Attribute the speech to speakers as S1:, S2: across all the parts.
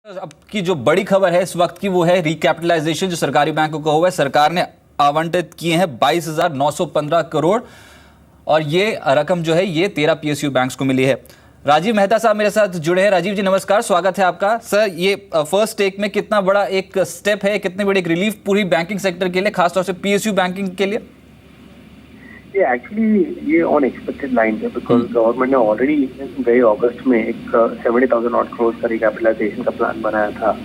S1: अब की जो बड़ी खबर है इस वक्त की वो है रिकैपिटलाइजेशन जो सरकारी बैंकों को हुआ है। सरकार ने आवंटित किए हैं 22,915 करोड़ और ये रकम जो है ये 13 पीएसयू बैंक्स को मिली है। राजीव मेहता साहब मेरे साथ जुड़े हैं। राजीव जी नमस्कार, स्वागत है आपका। सर ये फर्स्ट टेक में कितना बड़ा एक स्टेप है, कितनी बड़ी एक रिलीफ पूरी बैंकिंग सेक्टर के लिए, खासतौर से पीएसयू बैंकिंग के लिए?
S2: एक्चुअली ये अनएक्सपेक्टेड लाइन है बिकॉज गवर्नमेंट ने ऑलरेडी गए अगस्त में एक 70,000 करोड़ का रिकैपिटलाइजेशन का प्लान बनाया था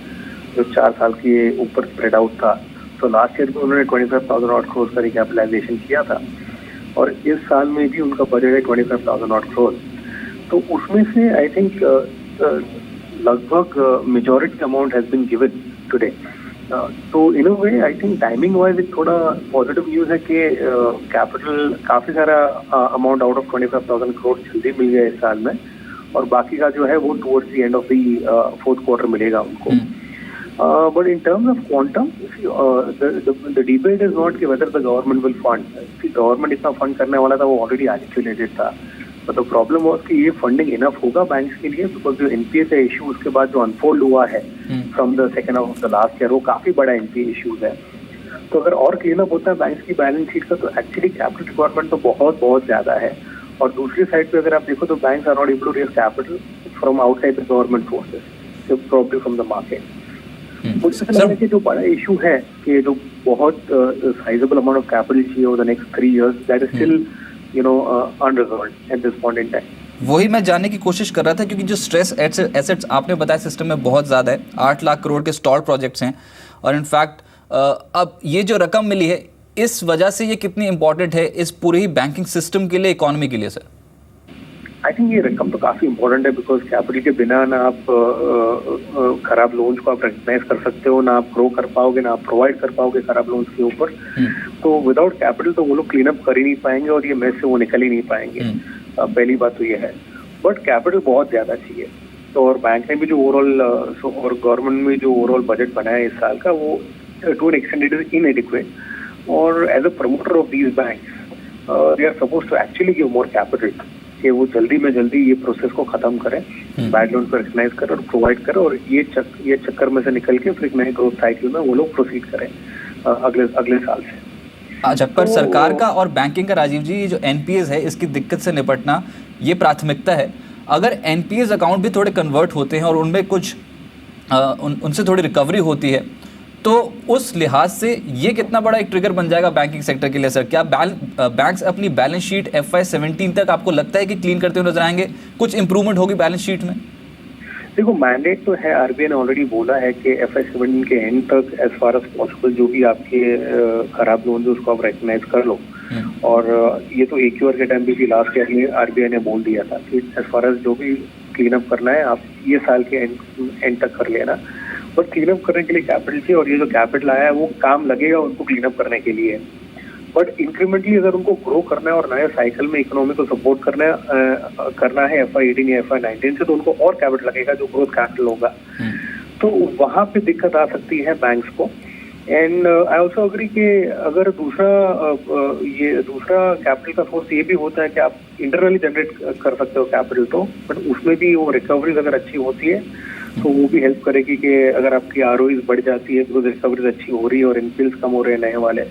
S2: जो 4 साल के ऊपर स्प्रेड आउट था। तो लास्ट ईयर में उन्होंने 25,000 करोड़ का रिकैपिटलाइजेशन किया था और इस साल में भी उनका बजट है 25,000 करोड़। तो उसमें से आई थिंक लगभग majority amount has been given today. तो in a way I think timing wise एक थोड़ा पॉजिटिव न्यूज है कि कैपिटल काफी सारा अमाउंट आउट ऑफ 25,000 करोड़ जल्दी मिल गया इस साल में और बाकी का जो है वो towards the end of the fourth quarter मिलेगा उनको। But in terms of quantum the debate is not कि whether the government will fund. Government इतना फंड करने वाला था वो ऑलरेडी आर्टिकुलेटेड था। बट द प्रॉब्लम वाज कि ये फंडिंग इनफ होगा बैंक्स के लिए बिकॉज जो एनपीए का इशू उसके बाद जो अनफोल्ड हुआ है from the second half of the last year वो काफी बड़ा एनपीए इशूज है। तो अगर और क्लीन अप होता है बैंक्स की बैलेंस शीट का तो एक्चुअली कैपिटल रिक्वायरमेंट तो बहुत बहुत ज्यादा है। और दूसरी साइड पे अगर आप देखो तो banks are not able to raise capital from outside the government sources, problem from the market. उससे पहले कि जो बड़ा इशू है कि जो बहुत साइजेबल अमाउंट ऑफ कैपिटल चाहिए over the next 3 years that is still unresolved at this point in time।
S1: वही मैं जानने की कोशिश कर रहा था क्योंकि जो स्ट्रेस एसेट्स आपने बताया सिस्टम में बहुत ज़्यादा है, 8 लाख करोड़ के स्टॉल्ड प्रोजेक्ट्स हैं और इनफैक्ट अब ये जो रकम मिली है इस वजह से ये कितनी इंपॉर्टेंट है इस पूरे ही बैंकिंग सिस्टम के लिए, इकोनॉमी के लिए? सर
S2: आई थिंक ये रकम तो काफी इंपॉर्टेंट है बिकॉज कैपिटल के बिना ना आप खराब लोन्स को आप रिकग्नाइज कर सकते हो, ना आप ग्रो कर पाओगे, ना आप प्रोवाइड कर पाओगे खराब लोन्स के ऊपर। तो विदाउट कैपिटल तो वो लोग क्लीन अप कर ही नहीं पाएंगे और ये मेस से वो निकल ही नहीं पाएंगे। पहली बात तो ये है। बट कैपिटल बहुत ज्यादा चाहिए। तो और बैंक ने भी जो ओवरऑल और गवर्नमेंट में जो ओवरऑल बजट बनाया है इस साल का वो to an extent it is inadequate. और as a promoter of these banks they are supposed to actually give more capital कि वो जल्दी में जल्दी ये प्रोसेस को खत्म करें, बैड लोन को रिकग्नाइज करें और प्रोवाइड करें और ये चक्कर में से निकल के फिर एक नए ग्रोथ साइकिल में वो लोग प्रोसीड करें अगले साल से।
S1: अच्छा, पर सरकार का और बैंकिंग का राजीव जी जो एनपीएस है इसकी दिक्कत से निपटना ये प्राथमिकता है। अगर एनपीएस अकाउंट भी थोड़े कन्वर्ट होते हैं और उनमें कुछ उनसे थोड़ी रिकवरी होती है तो उस लिहाज से ये कितना बड़ा एक ट्रिगर बन जाएगा बैंकिंग सेक्टर के लिए? सर क्या बैंक्स अपनी बैलेंस शीट FY17 तक आपको लगता है कि क्लीन करते हुए नजर आएंगे? कुछ इंप्रूवमेंट होगी बैलेंस शीट में?
S2: देखो मैंडेट तो है, आरबीआई ने ऑलरेडी बोला है कि FY17 के एंड तक एज फार एज पॉसिबल जो भी आपके खराब लोन उसको आप रिकग्नाइज कर लो। और ये तो AQR के टाइम भी लास्ट ईयर में आरबीआई ने बोल दिया था कि एज फार एज जो भी क्लीन अप करना है आप ये साल के एंड तक कर लेना। बट क्लीन अप करने के लिए कैपिटल चाहिए और ये जो कैपिटल आया है वो काम लगेगा उनको क्लीन अप करने के लिए। बट इंक्रीमेंटली अगर उनको ग्रो करना है और नए साइकिल में इकोनॉमी को सपोर्ट करना है FY18 या FY19 से तो उनको और कैपिटल लगेगा जो ग्रोथ कैपिटल होगा। तो वहां पे दिक्कत आ सकती है बैंक्स को। एंड आई ऑल्सो अग्री कि अगर दूसरा कैपिटल का सोर्स ये भी होता है कि आप इंटरनली जनरेट कर सकते हो कैपिटल तो, बट उसमें भी वो रिकवरीज अगर अच्छी होती है तो वो भी हेल्प करेगी कि अगर आपकी ROEs बढ़ जाती है बिकॉज रिकवरीज अच्छी हो रही है और इनफिल्स कम हो रहे हैं नए वाले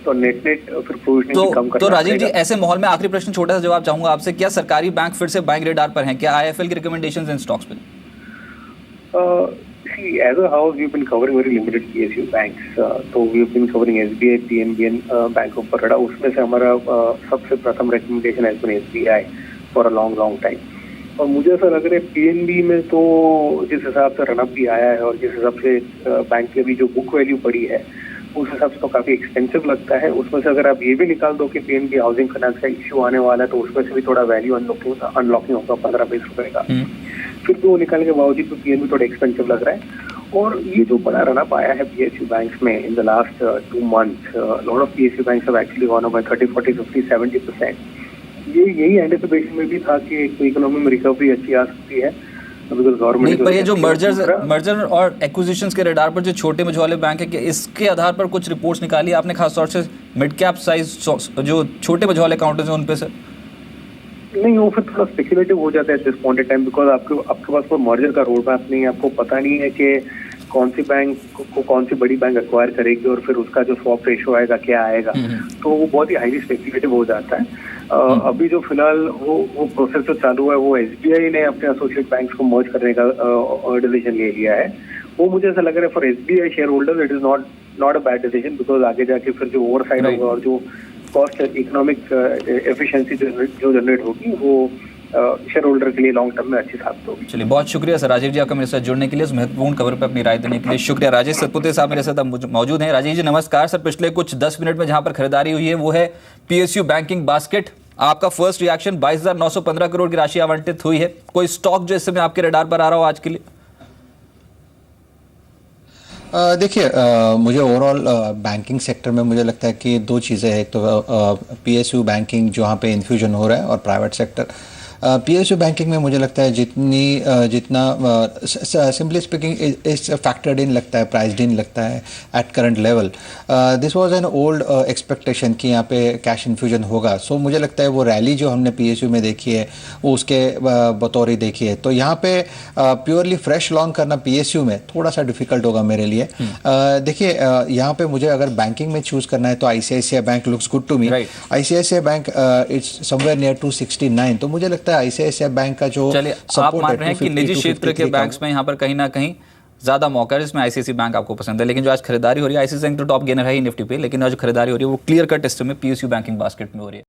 S2: तो नेट फिर प्रोविजनिंग कम करना।
S1: तो राजीव जी ऐसे माहौल में आखिरी प्रश्न छोटा सा जवाब चाहूंगा आपसे, क्या सरकारी बैंक फिर से बैंक रेडार पर हैं? क्या IIFL की रिकमेंडेशंस इन स्टॉक्स पे?
S2: See, as a house, we've been covering very limited PSU banks. तो we've been covering SBI, PNB and Bank of Baroda. उसमें से हमारा सबसे प्रथम recommendation has been SBI for a long time. और मुझे ऐसा लग रहा है PNB में तो जिस हिसाब से रनअप भी आया है और जिस हिसाब से बैंक की अभी जो बुक वैल्यू पड़ी है उस हिसाब से तो काफी एक्सपेंसिव लगता है। उसमें से अगर आप ये भी निकाल दो कि PNB हाउसिंग फाइनेंस का इश्यू आने वाला है तो उसमें से भी थोड़ा वैल्यू अनलॉकिंग होगा 15-20 रुपए का, फिर भी वो निकालने के बावजूद तो PNB थोड़ा एक्सपेंसिव लग रहा है। और ये जो बड़ा रनअप आया है PSU बैंक्स में in the last 2 months, lot of PSU banks have actually gone up by 30, 40, 50, 70%। यही एंटिसिपेशन में भी था कि इकोनॉमी में रिकवरी अच्छी आ सकती है बिकॉज़ गवर्नमेंट।
S1: पर ये जो मर्जर और एक्विजिशंस के रडार पर जो छोटे मझोले बैंक है, कि इसके आधार पर कुछ रिपोर्ट्स निकाली आपने खासतौर से मिड कैप साइज जो छोटे मझोले काउंटर्स हैं उन पे? सर
S2: नहीं, वो फिर थोड़ा स्पेकुलेटिव हो जाता है at this point in time, because आपके पास कोई मर्जर का रोड मैप नहीं है, आपको पता नहीं है कि कौन सी बैंक को कौन सी बड़ी बैंक एक्वायर करेगी और फिर उसका जो स्वैप रेशियो आएगा क्या आएगा, तो वो बहुत ही हाईली स्पेकुलेटिव हो जाता है। अभी जो फिलहाल वो प्रोसेस जो चालू है, वो एसबीआई ने अपने एसोसिएट बैंक्स को मर्ज करने का डिसीजन ले लिया है। वो मुझे ऐसा लग रहा है for SBI share holders it is not a bad decision, because आगे जाके फिर जो ओवरसाइड होगा और जो कॉस्ट इकोनॉमिक एफिशिएंसी जो जनरेट होगी वो शेयर होल्डर के लिए लॉन्ग टर्म में अच्छी साबित होगी।
S1: चलिए, बहुत शुक्रिया सर राजीव जी आपका मेरे साथ जुड़ने के लिए, इस महत्वपूर्ण खबर पर अपनी राय देने के लिए शुक्रिया। राजेश सतपुते साहब मेरे साथ अब मौजूद हैं। राजीव जी नमस्कार। सर पिछले कुछ 10 मिनट में जहां पर खरीदारी हुई है वो है पीएसयू बैंकिंग बास्केट। आपका फर्स्ट रिएक्शन, 22,915 करोड़ की राशि आवंटित हुई है, कोई स्टॉक जो इस समय आपके रडार पर आ रहा हो आज के लिए?
S3: देखिए, मुझे ओवरऑल बैंकिंग सेक्टर में मुझे लगता है कि दो चीज़ें हैं। एक तो पीएसयू बैंकिंग जहाँ पे इन्फ्यूजन हो रहा है, और प्राइवेट सेक्टर। पीएसयू बैंकिंग में मुझे लगता है जितना सिंपली स्पीकिंग इज फैक्टर्ड इन लगता है, प्राइस्ड इन लगता है at current level. This was an old expectation कि यहाँ पे कैश इन्फ्यूजन होगा। सो मुझे लगता है वो रैली जो हमने पीएसयू में देखी है वो उसके बतौर ही देखी है। तो यहाँ पे प्योरली फ्रेश लॉन्ग करना पीएसयू में थोड़ा सा डिफिकल्ट होगा मेरे लिए। देखिए, यहाँ पे मुझे अगर बैंकिंग में चूज करना है तो ICICI bank looks good to me. ICICI bank it's somewhere near 269, तो मुझे लगता है आईसीआईसीआई बैंक का जो
S1: आप मान रहे हैं कि निजी क्षेत्र के बैंक्स में यहाँ पर कहीं ना कहीं ज्यादा मौका है, जिसमें आईसीआईसीआई बैंक आपको पसंद है। लेकिन जो आज खरीदारी हो रही है, आईसीआईसीआई बैंक तो टॉप गेनर है ही निफ्टी पे, लेकिन आज जो खरीदारी हो रही है वो क्लियर कट इस समय पीएसयू बैंकिंग बास्केट में हो रही है।